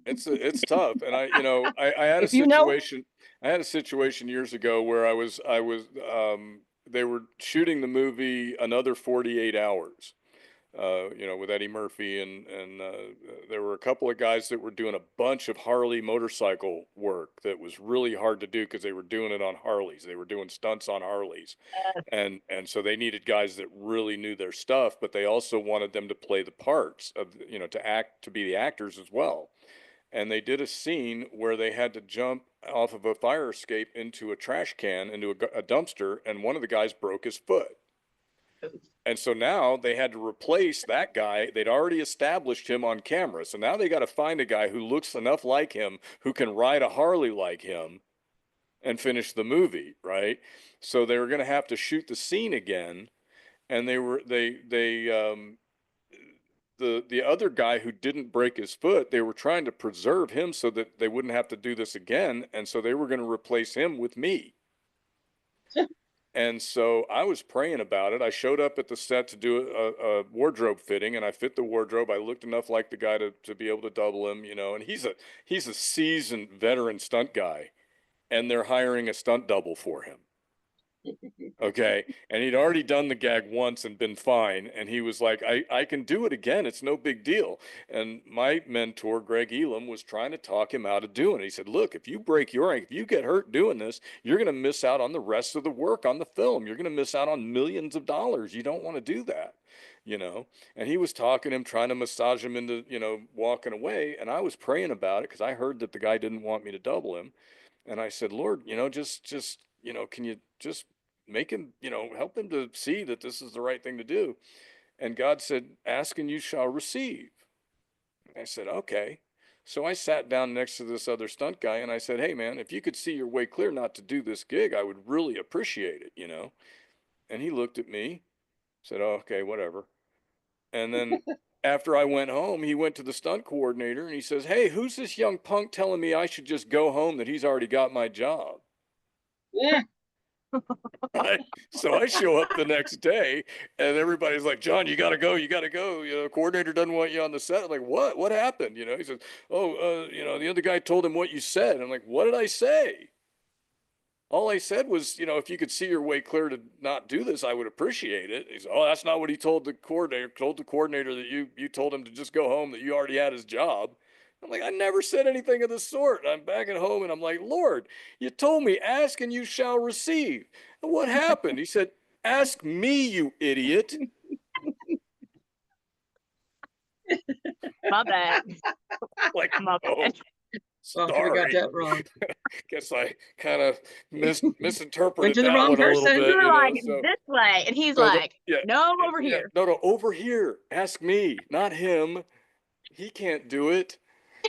It's tough. And I had a If you know, situation years ago where they were shooting the movie Another 48 Hours. With Eddie Murphy and there were a couple of guys that were doing a bunch of Harley motorcycle work that was really hard to do because they were doing it on Harleys. They were doing stunts on Harleys. And so they needed guys that really knew their stuff, but they also wanted them to play the parts of, to be the actors as well. And they did a scene where they had to jump off of a fire escape into a trash can, into a dumpster, and one of the guys broke his foot. And so now they had to replace that guy. They'd already established him on camera. So now they got to find a guy who looks enough like him, who can ride a Harley like him and finish the movie, right? So they were going to have to shoot the scene again. And the other guy who didn't break his foot, they were trying to preserve him so that they wouldn't have to do this again. And so they were going to replace him with me. And so I was praying about it. I showed up at the set to do a wardrobe fitting, and I fit the wardrobe. I looked enough like the guy to be able to double him, and he's a seasoned veteran stunt guy, and they're hiring a stunt double for him. Okay. And he'd already done the gag once and been fine. And he was like, I can do it again. It's no big deal. And my mentor, Greg Elam, was trying to talk him out of doing it. He said, look, if you break your ankle, if you get hurt doing this, you're going to miss out on the rest of the work on the film. You're going to miss out on millions of dollars. You don't want to do that, And he was talking to him, trying to massage him into, walking away. And I was praying about it because I heard that the guy didn't want me to double him. And I said, Lord, just can you just make him, help him to see that this is the right thing to do. And God said, ask and you shall receive. I said, okay. So I sat down next to this other stunt guy and I said, hey man, if you could see your way clear not to do this gig, I would really appreciate it, And he looked at me, said, oh, okay, whatever. And then after I went home, he went to the stunt coordinator and he says, hey, who's this young punk telling me I should just go home, that he's already got my job? yeah, Right. So I show up the next day and everybody's like, John, you got to go. You got to go. Coordinator doesn't want you on the set. I'm like, what? What happened? He says, oh, the other guy told him what you said. I'm like, what did I say? All I said was, if you could see your way clear to not do this, I would appreciate it. He said, oh, that's not what he told the coordinator. Told the coordinator that you told him to just go home, that you already had his job. I'm like, I never said anything of the sort. I'm back at home and I'm like, Lord, you told me, ask and you shall receive. And what happened? He said, ask me, you idiot. My bad. Like, My oh, bad. Oh, I could have got Sorry. that wrong. Guess I kind of Went misinterpreted to the that wrong one a little person. bit, You're you know. like So, this way, and he's so like, yeah, no, I'm over yeah, here. no, over here. Ask me, not him. He can't do it.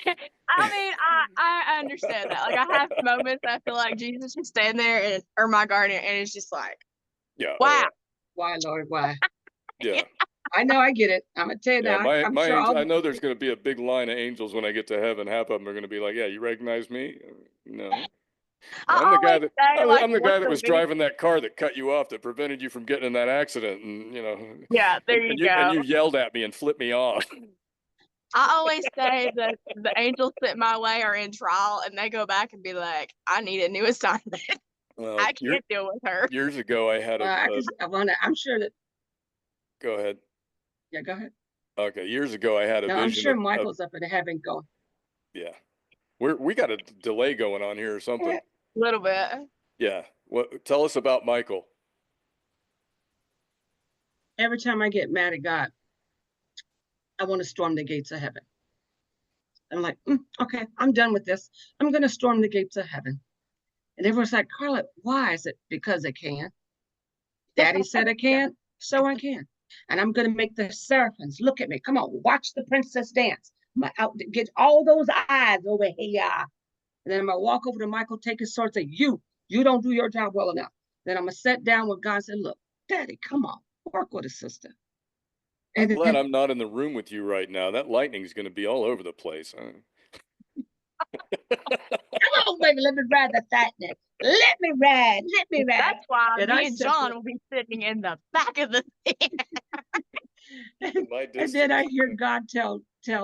I mean, I understand that. Like, I have moments I feel like Jesus just stand there and or my guardian, and it's just like, Yeah. wow. Why, Lord, why? Yeah. I know, I get it. I'm gonna tell you Yeah, now. I'm my sure angel, I'll I know there's going to be a big line of angels when I get to heaven. Half of them are going to be like, "Yeah, you recognize me?" No, I I'm the guy always that say, like, I'm the what's guy that the was biggest? driving that car that cut you off, that prevented you from getting in that accident, and Yeah, there you and go. you yelled at me and flipped me off. I always say that the angels sent my way are in trial, and they go back and be like, I need a new assignment. Well, I can't deal with her. years ago, I had I'm sure that. go ahead. Yeah, go ahead. Okay, years ago, I had a No, I'm vision sure of Michael's up in heaven going. yeah. We got a delay going on here or something. A little bit. Yeah. What? Tell us about Michael. Every time I get mad at God, I want to storm the gates of heaven. I'm like, okay, I'm done with this. I'm going to storm the gates of heaven. And everyone's like, Carla, why? I said, because I can. Daddy said I can, so I can. And I'm going to make the seraphims look at me. Come on, watch the princess dance. I'm going to get all those eyes over here. And then I'm going to walk over to Michael, take his sword, and say, you don't do your job well enough. Then I'm going to sit down with God and say, look, Daddy, come on, work with a sister. I'm And glad then, I'm not in the room with you right now. That lightning's going to be all over the place. come on, baby, let me ride the fatness. Let me ride. That's why And me and John will be sitting in the back of the thing. and then I hear God tell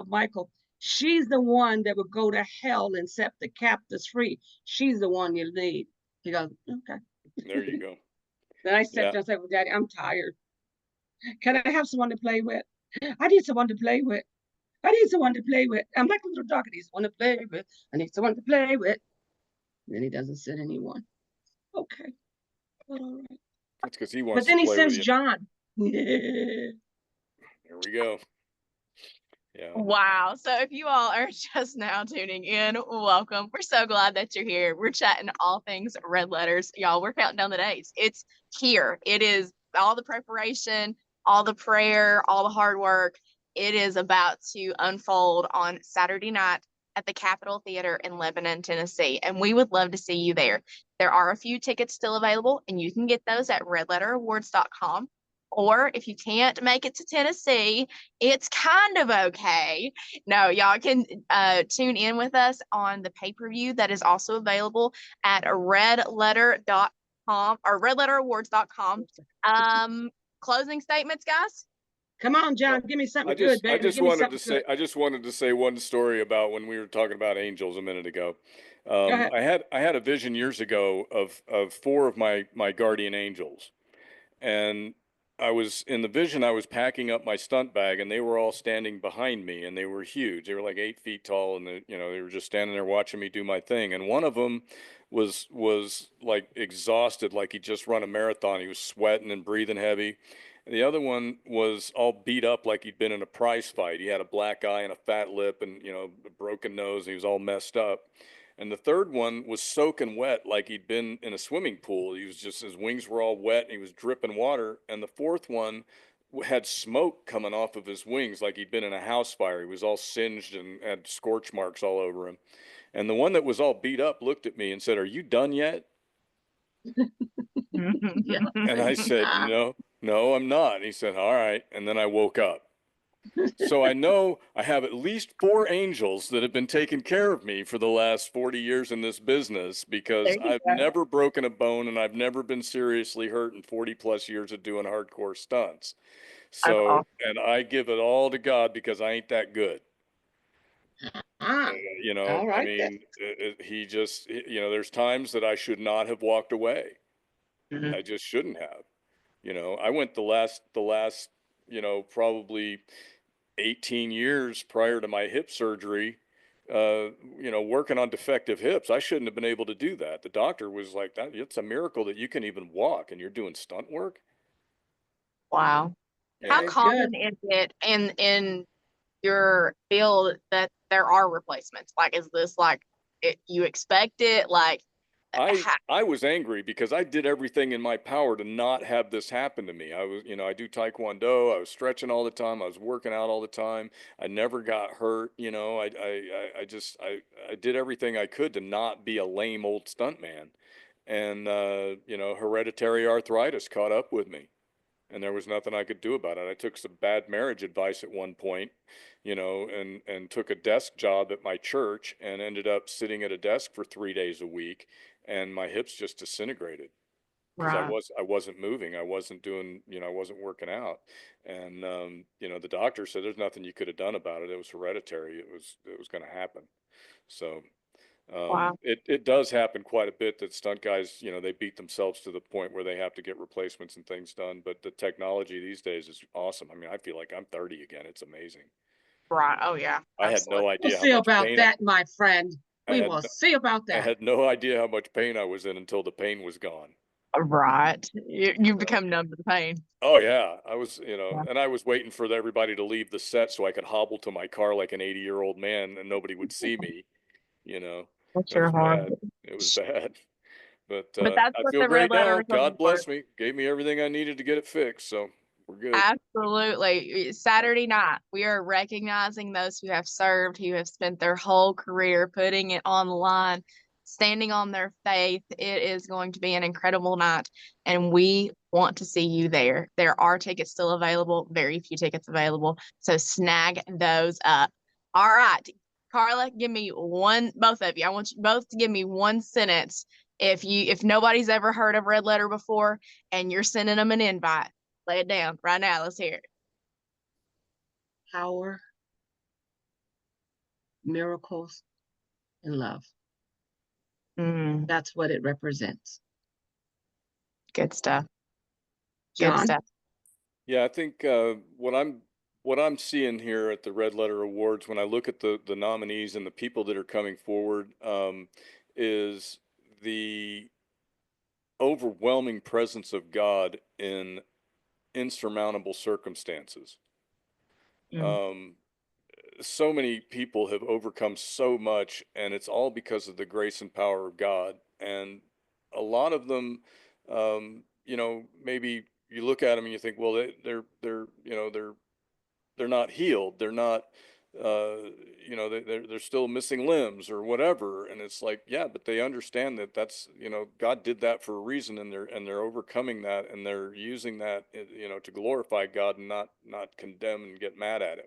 Michael, she's the one that would go to hell and set the captives free. She's the one you need. He goes, okay. There you go. Then I sat down and said, well, Daddy, I'm tired. Can I have someone to play with? I need someone to play with. I need someone to play with. I'm like a little dog. I need someone to play with. I need someone to play with. And then he doesn't send anyone. Okay. Well, all right. That's because he But wants to then he play with sends you. John. Here we go. Yeah. Wow. So if you all are just now tuning in, welcome. We're so glad that you're here. We're chatting all things red letters. Y'all, we're counting down the days. It's here. It is all the preparation, all the prayer, all the hard work. It is about to unfold on Saturday night at the Capitol Theater in Lebanon, Tennessee. And we would love to see you there. There are a few tickets still available, and you can get those at redletterawards.com. Or if you can't make it to Tennessee, it's kind of okay. No, y'all can tune in with us on the pay-per-view that is also available at redletter.com or redletterawards.com. Closing statements, guys? Come on, John, Well, give me something good, baby. Give me something good. I just wanted to say one story about when we were talking about angels a minute ago. Go ahead. I had a vision years ago of four of my guardian angels, and I was in the vision. I was packing up my stunt bag, and they were all standing behind me, and they were huge. They were like 8 feet tall, and they were just standing there watching me do my thing. And one of them was like exhausted, like he just run a marathon. He was sweating and breathing heavy. And the other one was all beat up, like he'd been in a prize fight. He had a black eye and a fat lip, and a broken nose. And he was all messed up. And the third one was soaking wet, like he'd been in a swimming pool. He was just, his wings were all wet and he was dripping water. And the fourth one had smoke coming off of his wings, like he'd been in a house fire. He was all singed and had scorch marks all over him. And the one that was all beat up looked at me and said, "Are you done yet?" Yeah. And I said, no, I'm not. And he said, "All right." And then I woke up. So I know I have at least four angels that have been taking care of me for the last 40 years in this business, because I've never broken a bone and I've never been seriously hurt in 40 plus years of doing hardcore stunts. So, awesome. and I give it all to God because I ain't that good. All right. I mean, he just, there's times that I should not have walked away. Mhm. I just shouldn't have. I went the last, probably 18 years prior to my hip surgery, working on defective hips. I shouldn't have been able to do that. The doctor was like, "That it's a miracle that you can even walk and you're doing stunt work." Wow. How That is common good. is it in your field that there are replacements? Like, is this like you expect it? Like, I was angry because I did everything in my power to not have this happen to me. I was, I do Taekwondo. I was stretching all the time. I was working out all the time. I never got hurt. I did everything I could to not be a lame old stuntman. And, hereditary arthritis caught up with me, and there was nothing I could do about it. I took some bad marriage advice at one point, and took a desk job at my church and ended up sitting at a desk for 3 days a week, and my hips just disintegrated because right. I wasn't moving. I wasn't doing, I wasn't working out. And, the doctor said there's nothing you could have done about it. It was hereditary. It was going to happen. So, Wow. it does happen quite a bit that stunt guys, they beat themselves to the point where they have to get replacements and things done. But the technology these days is awesome. I mean, I feel like I'm 30 again. It's amazing. Right. Oh yeah. I had no Absolutely. We'll idea how see much about pain that, my friend. I We had. will see about I that. had no idea how much pain I was in until the pain was gone. Right. You So, become numb to the pain. oh yeah, I was, Yeah. and I was waiting for everybody to leave the set so I could hobble to my car like an 80-year-old man and nobody would see me. You know, That's it your was hard. bad. It was bad. But But that's I what feel the red great letter now. is on God for. bless me. Gave me everything I needed to get it fixed. So we're good. Absolutely. Saturday night, we are recognizing those who have served, who have spent their whole career putting it on the line, standing on their faith. It is going to be an incredible night, and we want to see you there. There are tickets still available, very few tickets available, so snag those up. All right, Carla, give me one, both of you. I want you both to give me one sentence. If nobody's ever heard of Red Letter before and you're sending them an invite, lay it down right now. Let's hear it. Power, miracles, and love. Mm, That's what it represents. good stuff. Good John? stuff. Yeah, I think what I'm seeing here at the Red Letter Awards when I look at the nominees and the people that are coming forward, is the overwhelming presence of God in insurmountable circumstances. Mm, Um, so many people have overcome so much, and it's all because of the grace and power of God. And a lot of them, maybe you look at them and you think, well, they're not healed. They're not, they're still missing limbs or whatever. And it's like, yeah, but they understand that that's, God did that for a reason, and they're overcoming that, and they're using that, to glorify God and not condemn and get mad at him.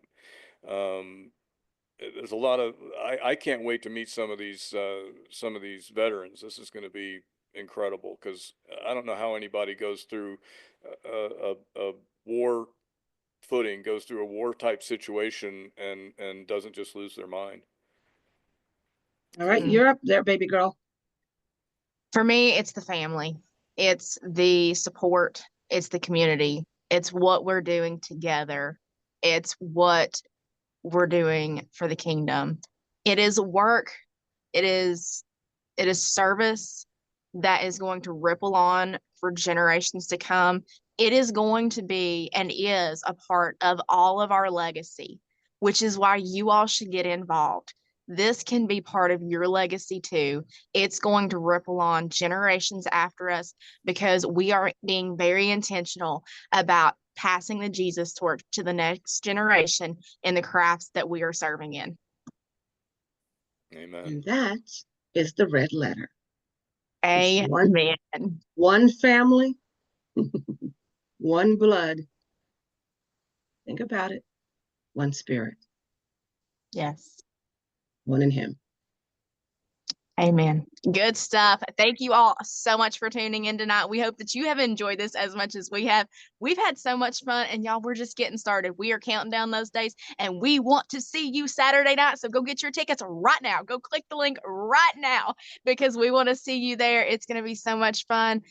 There's a lot of, I can't wait to meet some of these veterans. This is going to be incredible because I don't know how anybody goes through a war footing, goes through a war type situation and doesn't just lose their mind. All right, mm. you're up there, baby girl. For me, it's the family, it's the support, it's the community, it's what we're doing together, it's what we're doing for the kingdom. It is work, it is it is service that is going to ripple on for generations to come. It is going to be and is a part of all of our legacy, which is why you all should get involved. This can be part of your legacy too. It's going to ripple on generations after us because we are being very intentional about passing the Jesus torch to the next generation in the crafts that we are serving in. Amen. And that is the red letter. It's Amen. one family, one blood. Think about it. One spirit, Yes. one in him. Amen. Good stuff. Thank you all so much for tuning in tonight. We hope that you have enjoyed this as much as we have. We've had so much fun, and y'all, we're just getting started. We are counting down those days, and we want to see you Saturday night. So go get your tickets right now. Go click the link right now because we want to see you there. It's going to be so much fun,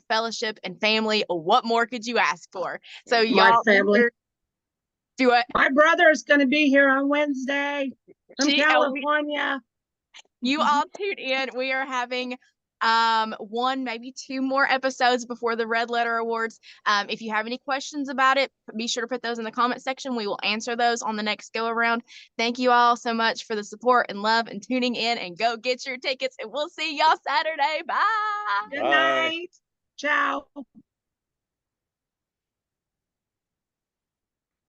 fellowship, and family. What more could you ask for? So My y'all, family. do it. My brother is going to be here on Wednesday from She, California. you all tune in. We are having one, maybe two more episodes before the Red Letter Awards. If you have any questions about it, be sure to put those in the comment section. We will answer those on the next go around. Thank you all so much for the support and love and tuning in, and go get your tickets, and we'll see y'all Saturday. Bye. Good Bye. night. Ciao.